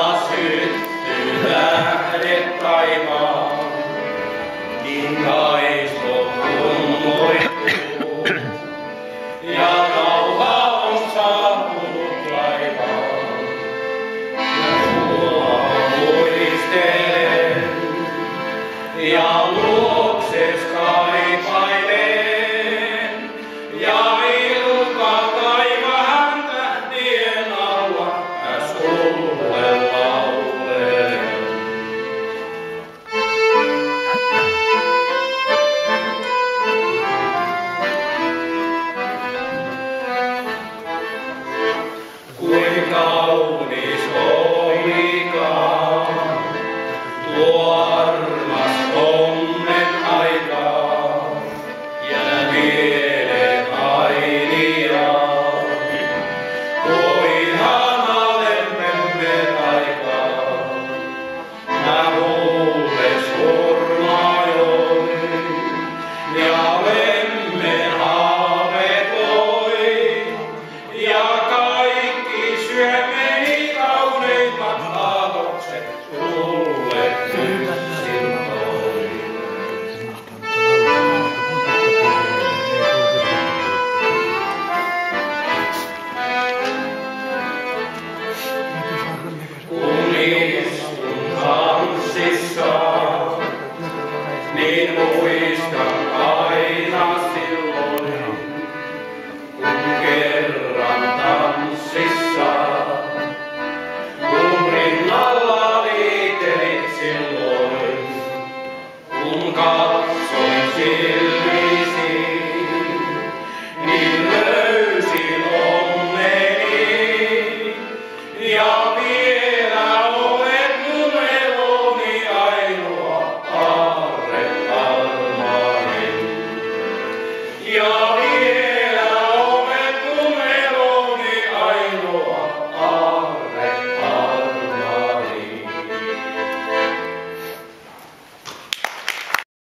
Syttyy tähdet taivaan, niin kaistot kummoittuu. Ja rauha on saapunut laivaan, ja sua muistelen. Ja luokses kaipailen, ja ilta taivaan tähtien alla mä sulle laulen. Kuin kaunis olikaan tuo armas onnen aikaa, jää mieleen ainia. Tuo ihana lempemme aikaa, mä mulle surmajoin ja lemmen haave toi. Ja kaikki syömeni kauneimmat aatokset sulle yksin toi. Kun